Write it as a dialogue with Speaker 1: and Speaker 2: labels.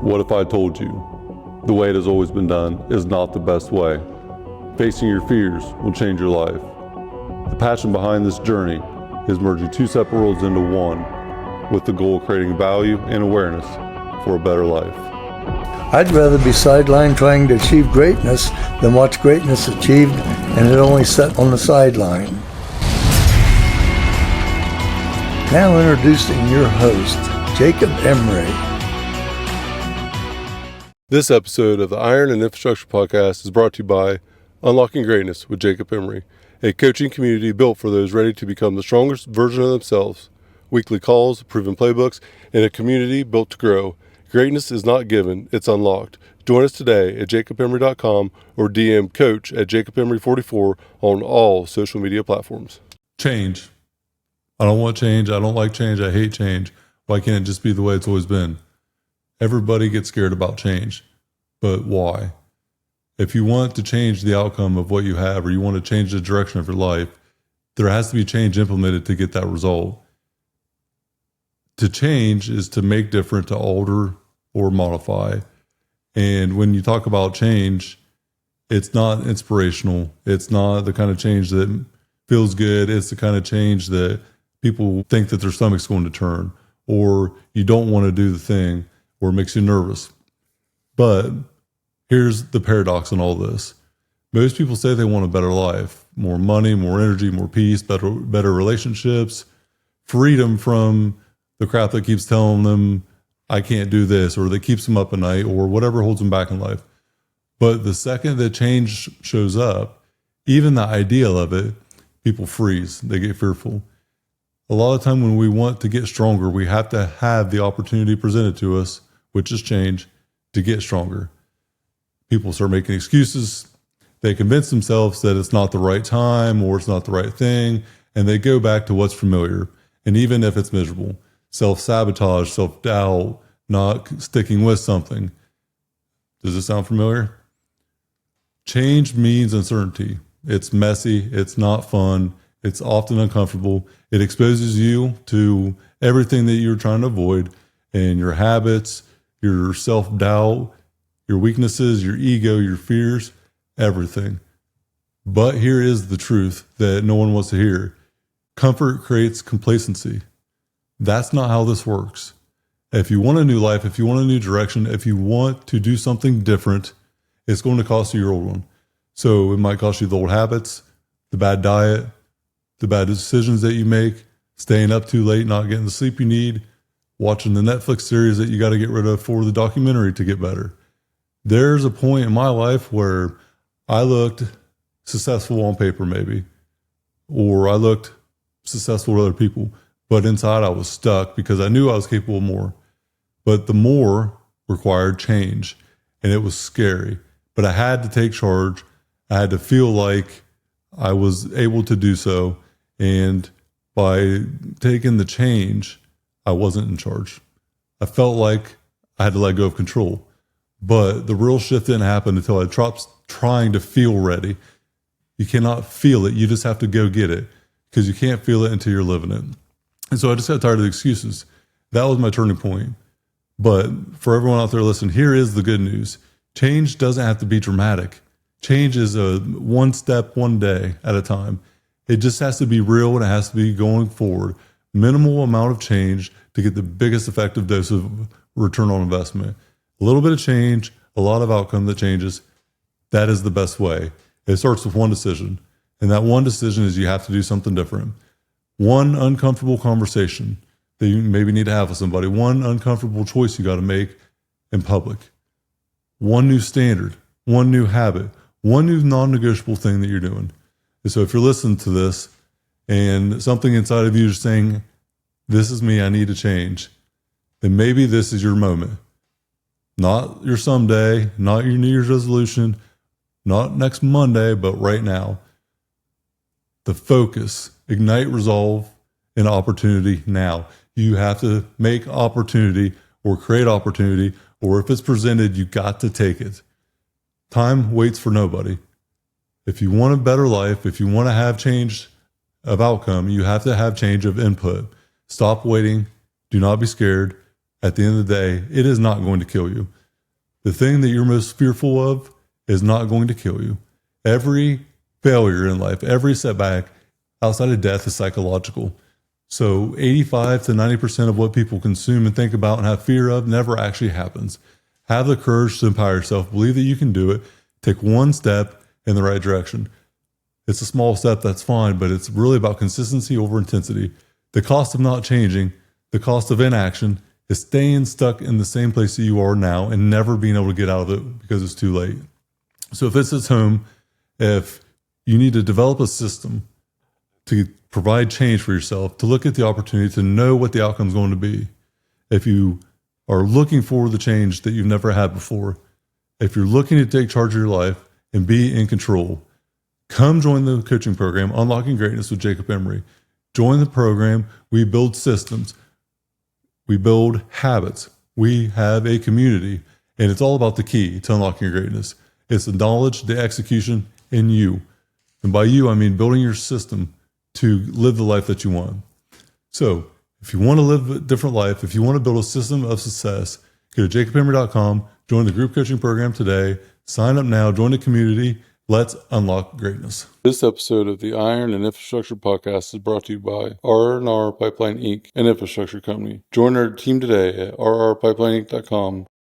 Speaker 1: What if I told you the way it has always been done is not the best way? Facing your fears will change your life. The passion behind this journey is merging two separate worlds into one with the goal of creating value and awareness for a better life.
Speaker 2: I'd rather be sidelined trying to achieve greatness than watch greatness achieved and it only set on the sideline. Now introducing your host, Jacob Emery.
Speaker 1: This episode of the Iron and Infrastructure Podcast is brought to you by Unlocking Greatness with Jacob Emery, a coaching community built for those ready to become the strongest version of themselves. Weekly calls, proven playbooks, and a community built to grow. Greatness is not given, it's unlocked. Join us today at jacobemery.com or DM coach at jacobemery44 on all social media platforms. Change. I don't want change. I don't like change. I hate change. Why can't it just be the way it's always been? Everybody gets scared about change, but why? If you want to change the outcome of what you have, or you want to change the direction of your life, there has to be change implemented to get that result. To change is to make different, to alter or modify. And when you talk about change, it's not inspirational. It's not the kind of change that feels good. It's the kind of change that people think that their stomach's going to turn, or you don't want to do the thing, or it makes you nervous. But here's the paradox in all this. Most people say they want a better life, more money, more energy, more peace, better relationships, freedom from the crap that keeps telling them, I can't do this, or that keeps them up at night, or whatever holds them back in life. But the second that change shows up, even the ideal of it, people freeze. They get fearful. A lot of time when we want to get stronger, we have to have the opportunity presented to us, which is change, to get stronger. People start making excuses. They convince themselves that it's not the right time or it's not the right thing, and they go back to what's familiar. And even if it's miserable, self-sabotage, self-doubt, not sticking with something. Does this sound familiar? Change means uncertainty. It's messy. It's not fun. It's often uncomfortable. It exposes you to everything that you're trying to avoid, and your habits, your self-doubt, your weaknesses, your ego, your fears, everything. But here is the truth that no one wants to hear. Comfort creates complacency. That's not how this works. If you want a new life, if you want a new direction, if you want to do something different, it's going to cost you your old one. So it might cost you the old habits, the bad diet, the bad decisions that you make, staying up too late, not getting the sleep you need, watching the Netflix series that you got to get rid of for the documentary to get better. There's a point in my life where I looked successful on paper maybe, or I looked successful to other people, but inside I was stuck because I knew I was capable of more. But the more required change, and it was scary. But I had to take charge. I had to feel like I was able to do so. And by taking the change, I wasn't in charge. I felt like I had to let go of control. But the real shift didn't happen until I dropped trying to feel ready. You cannot feel it. You just have to go get it, because you can't feel it until you're living it. And so I just got tired of the excuses. That was my turning point. But for everyone out there listening, here is the good news. Change doesn't have to be dramatic. Change is a one step, one day at a time. It just has to be real, and it has to be going forward. Minimal amount of change to get the biggest effective dose of return on investment. A little bit of change, a lot of outcome that changes. That is the best way. It starts with one decision. And that one decision is you have to do something different. One uncomfortable conversation that you maybe need to have with somebody. One uncomfortable choice you got to make in public. One new standard. One new habit. One new non-negotiable thing that you're doing. And so if you're listening to this and something inside of you is saying, this is me, I need to change, then maybe this is your moment. Not your someday, not your New Year's resolution, not next Monday, but right now. The focus, ignite resolve, and opportunity now. You have to make opportunity or create opportunity, or if it's presented, you got to take it. Time waits for nobody. If you want a better life, if you want to have change of outcome, you have to have change of input. Stop waiting. Do not be scared.
Speaker 3: at the end of the day, it is not going to kill you. The thing that you're most fearful of is not going to kill you. Every failure in life, every setback outside of death is psychological. So 85 to 90% of what people consume and think about and have fear of never actually happens. Have the courage to empower yourself. Believe that you can do it. Take one step in the right direction. It's a small step, that's fine, but it's really about consistency over intensity. The cost of not changing, the cost of inaction, is staying stuck in the same place that you are now and never being able to get out of it because it's too late. So if it's at home, if you need to develop a system to provide change for yourself, to look at the opportunity, to know what the outcome is going to be. If you are looking for the change that you've never had before, if you're looking to take charge of your life and be in control, come join the coaching program, Unlocking Greatness with Jacob Emery. Join the program. We build systems. We build habits. We have a community, and it's all about the key to unlocking your greatness. It's the knowledge, the execution, and you. And by you, I mean building your system to live the life that you want. So if you want to live a different life, if you want to build a system of success, go to jacobemery.com, join the group coaching program today, sign up now, join the community. Let's unlock greatness.
Speaker 1: This episode of the Iron and Infrastructure Podcast is brought to you by R&R Pipeline Inc., an infrastructure company. Join our team today at rrpipelineinc.com.